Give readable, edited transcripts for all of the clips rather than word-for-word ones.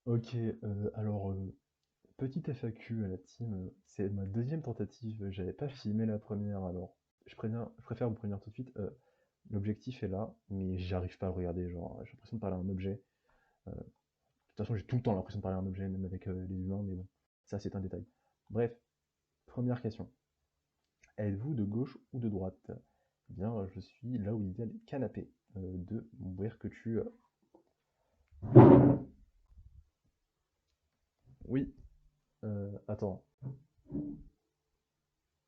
Ok, alors, petite FAQ à la team, c'est ma deuxième tentative, j'avais pas filmé la première, alors je préfère vous prévenir tout de suite, l'objectif est là, mais j'arrive pas à le regarder, genre, j'ai l'impression de parler à un objet. De toute façon, j'ai tout le temps l'impression de parler à un objet, même avec les humains, mais bon, ça c'est un détail. Bref, première question. Êtes-vous de gauche ou de droite? Eh bien, je suis là où il y a les canapés de Boerke-tu. Oui, attends.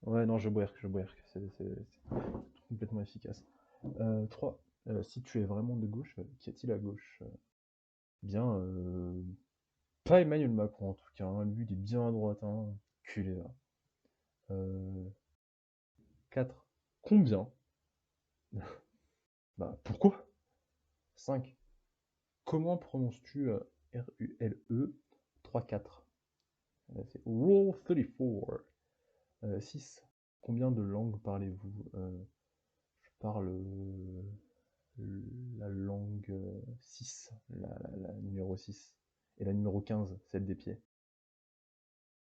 Ouais, non, je boerque, c'est complètement efficace. 3. Si tu es vraiment de gauche, qu'y a-t-il à gauche? Bien, pas Emmanuel Macron en tout cas, hein, lui il est bien à droite, hein, culé là. 4. Combien? Bah pourquoi? 5. Comment prononces-tu RULE 3-4? C'est Rule 34. 6. Combien de langues parlez-vous? Je parle la langue 6, la numéro 6. Et la numéro 15, celle des pieds.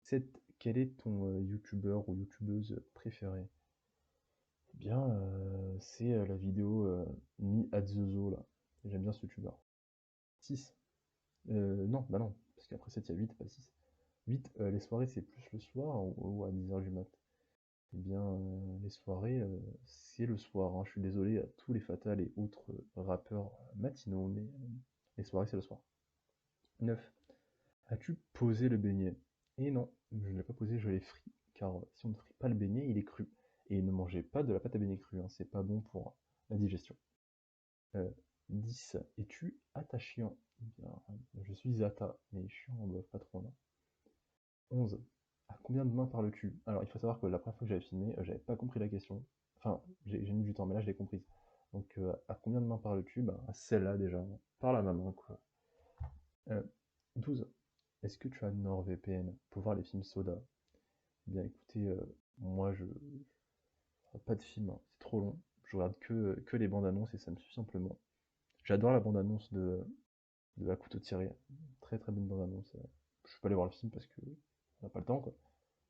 7. Quel est ton youtubeur ou youtubeuse préférée? Eh bien, c'est la vidéo Me at the Zoo, là. J'aime bien ce youtubeur. 6. Non, bah non, parce qu'après 7, il y a 8, pas 6. 8. Les soirées, c'est plus le soir ou à 10h du mat? Eh bien, les soirées, c'est le soir, hein. Je suis désolé à tous les Fatal et autres rappeurs matinaux, mais les soirées, c'est le soir. 9. As-tu posé le beignet? Et non, je ne l'ai pas posé, je l'ai frit, car si on ne frit pas le beignet, il est cru. Et ne mangez pas de la pâte à beignet crue, hein, c'est pas bon pour la digestion. Euh, 10. Es-tu attachant? Eh bien, je suis atta, mais chiant, pas trop, non. 11. À combien de mains parles-tu? Alors, il faut savoir que la première fois que j'avais filmé, j'avais pas compris la question. Enfin, j'ai mis du temps, mais là, je l'ai comprise. Donc, à combien de mains parles-tu? Bah, à celle-là, déjà. Parle à ma main, quoi. 12. Est-ce que tu as NordVPN pour voir les films Soda? Eh bien, écoutez, moi, je pas de film, hein, c'est trop long. Je regarde que les bandes annonces et ça me suffit simplement. J'adore la bande annonce de À couteau tiré. Très très bonne bande annonce. Je peux pas aller voir le film parce que on n'a pas le temps, quoi.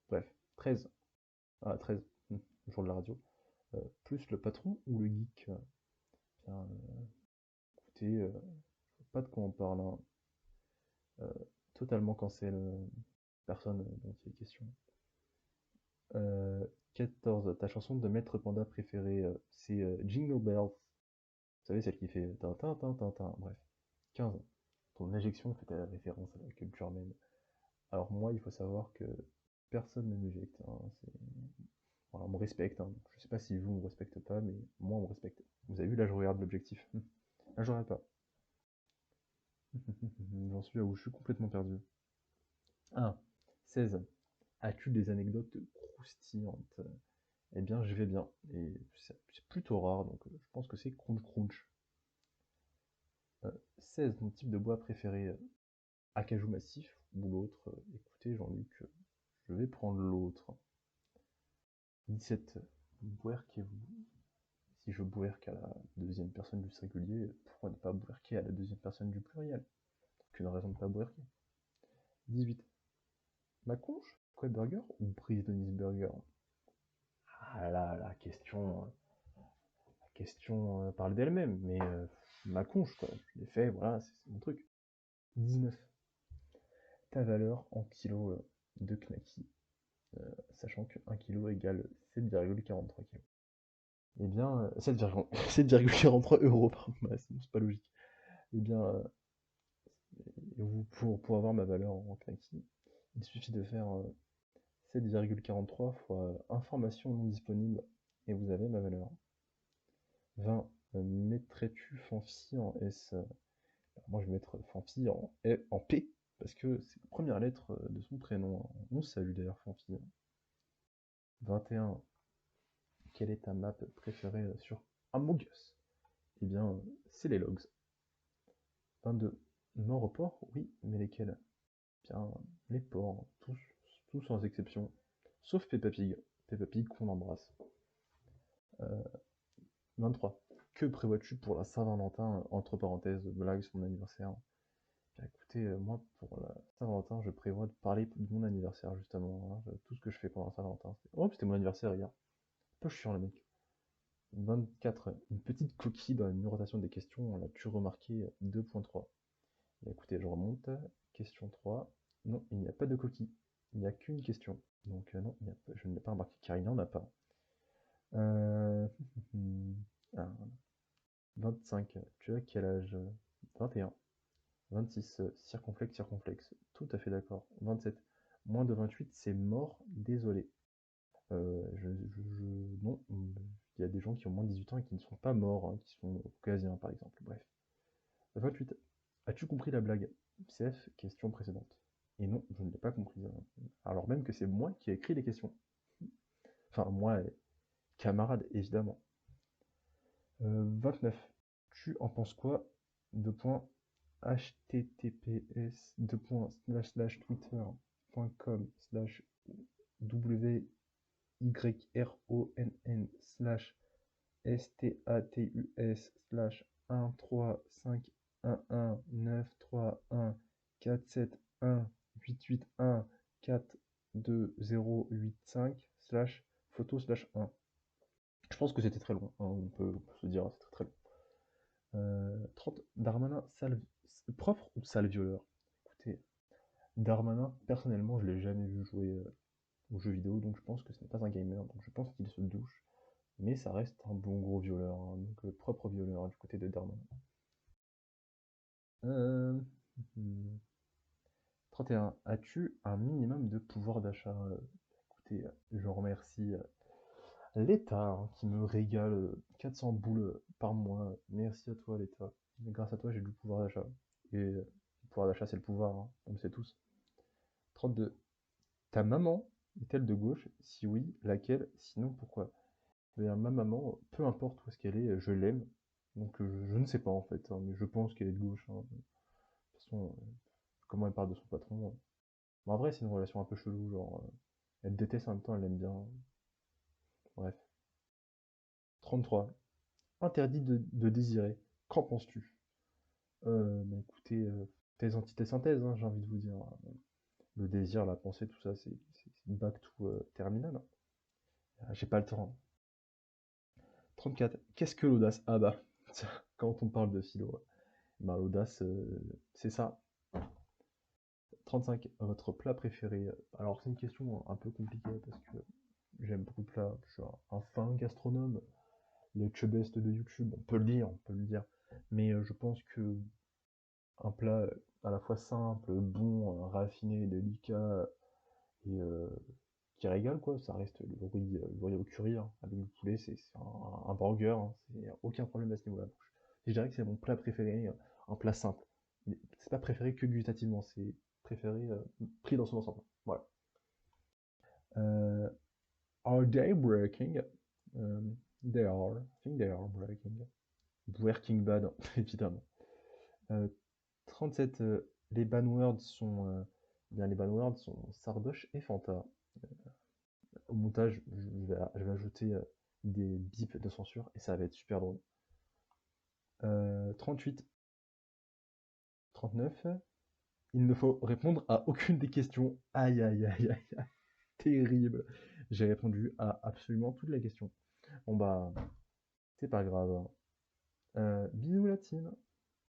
Bref, 13. Ah, 13, jour de la radio. Plus le patron ou le geek? Bien, écoutez, je sais pas de quoi on parle, hein. Euh, Totalement cancel, personne dont il est question. 14. Ta chanson de Maître Panda préférée, c'est Jingle Bells. Vous savez, celle qui fait tin tin tin tin. Bref. 15. Ton injection fait référence à la culture même. Alors moi, il faut savoir que personne ne m'éjecte, hein. Voilà, on me respecte, hein. Je sais pas si vous, on me respecte pas, mais moi, on me respecte. Vous avez vu, là, je regarde l'objectif. Là, je regarde pas. J'en suis là où je suis complètement perdu. 1. 16. As-tu des anecdotes croustillantes? Eh bien, je vais bien. Et c'est plutôt rare, donc je pense que c'est crunch crunch. 16. Mon type de bois préféré, acajou massif ou l'autre? Écoutez, Jean-Luc, je vais prendre l'autre. 17. Bouerquez-vous? Si je bouerque à la deuxième personne du singulier, pourquoi ne pas bouerquer à la deuxième personne du pluriel? Aucune raison de ne pas bouerquer. 18. Maconche? Quoi burger ou Brise Denis Burger? Ah là, la question parle d'elle-même, mais ma conche, quoi. Je l'ai fait, voilà, c'est mon truc. 19. Ta valeur en kilos de knacky, sachant que 1 kilo égale 7,43 kg. Eh bien, 7,43 euros, pardon, bah, c'est pas logique. Eh bien, pour avoir ma valeur en knacky, il suffit de faire 7,43 fois information non disponible, et vous avez ma valeur. 20. Mettrais-tu Fanfi en S? Moi, je vais mettre Fanfi en P, parce que c'est la première lettre de son prénom, hein. On salue d'ailleurs Fanfi. 21. Quelle est ta map préférée sur Among Us? Eh bien, c'est les logs. 22. Non report? Oui, mais lesquels? Bien, les ports, tous sans exception, sauf Peppa Pig. Peppa Pig qu'on embrasse. 23. Que prévois-tu pour la Saint-Valentin? Entre parenthèses, blague sur mon anniversaire. Bien, écoutez, moi, pour la Saint-Valentin, je prévois de parler de mon anniversaire, justement, hein. Tout ce que je fais pendant la Saint-Valentin. Oh, c'était mon anniversaire hier. Un peu chiant, le mec. 24, une petite coquille dans la numérotation des questions. L'as-tu remarqué? 2.3. Bien, écoutez, je remonte. Question 3. Non, il n'y a pas de coquille. Il n'y a qu'une question. Donc, non, je ne l'ai pas remarqué, car il n'y en a pas. Ah, 25, tu as quel âge? 21. 26, circonflexe, circonflexe. Tout à fait d'accord. 27, moins de 28, c'est mort, désolé. Non, il y a des gens qui ont moins de 18 ans et qui ne sont pas morts, hein, qui sont caucasiens par exemple. Bref. 28, as-tu compris la blague? CF, question précédente. Et non, je ne l'ai pas compris. Alors même que c'est moi qui ai écrit les questions. Enfin, moi, camarade, évidemment. 29. Tu en penses quoi? Deux points https www.https://1.51931931423142085/photo/1. Je pense que c'était très long, hein, on peut se dire, c'est très très long. 30, Darmanin, propre ou sale violeur? Écoutez, Darmanin, personnellement, je l'ai jamais vu jouer aux jeux vidéo, donc je pense que ce n'est pas un gamer, donc je pense qu'il se douche, mais ça reste un bon gros violeur, hein, donc propre violeur du côté de Darmanin. 31, as-tu un minimum de pouvoir d'achat? Écoutez, je remercie l'État, hein, qui me régale 400 boules par mois. Merci à toi, l'État. Grâce à toi, j'ai du pouvoir d'achat. Et le pouvoir d'achat, c'est le pouvoir, hein, on le sait tous. 32. Ta maman est-elle de gauche? Si oui, laquelle? Sinon, pourquoi? Ma maman, peu importe où est-ce qu'elle est, je l'aime. Donc je ne sais pas en fait, hein, mais je pense qu'elle est de gauche, hein. De toute façon, comment elle parle de son patron. Mais en vrai, c'est une relation un peu chelou, genre, elle déteste en même temps, elle l'aime bien. Bref. 33. Interdit de désirer. Qu'en penses-tu? Bah écoutez, thèse, antithèse, synthèse, hein, j'ai envie de vous dire. Le désir, la pensée, tout ça, c'est back to terminal, hein. J'ai pas le temps. 34. Qu'est-ce que l'audace? Ah bah, tiens, quand on parle de philo, bah l'audace, c'est ça. 35. Votre plat préféré? Alors c'est une question un peu compliquée parce que j'aime beaucoup de plats. Je suis un fin gastronome. Les chebest de YouTube, on peut le dire, on peut le dire. Mais je pense que un plat à la fois simple, bon, raffiné, délicat et qui régale quoi, ça reste le riz au curry, hein, avec le poulet, c'est un burger, hein, c'est aucun problème à ce niveau-là. Je dirais que c'est mon plat préféré, un plat simple. C'est pas préféré que gustativement, c'est préféré pris dans son ensemble. Voilà. Are they breaking? They are. I think they are breaking. Breaking Bad, évidemment. 37. Les banwords sont bien les banwords sont Sardoche et Fanta. Au montage, je vais ajouter des bips de censure et ça va être super drôle. 38. 39. Il ne faut répondre à aucune des questions. Aïe aïe aïe aïe aïe. Terrible. J'ai répondu à absolument toutes les questions. Bon bah, c'est pas grave. Bisous la team.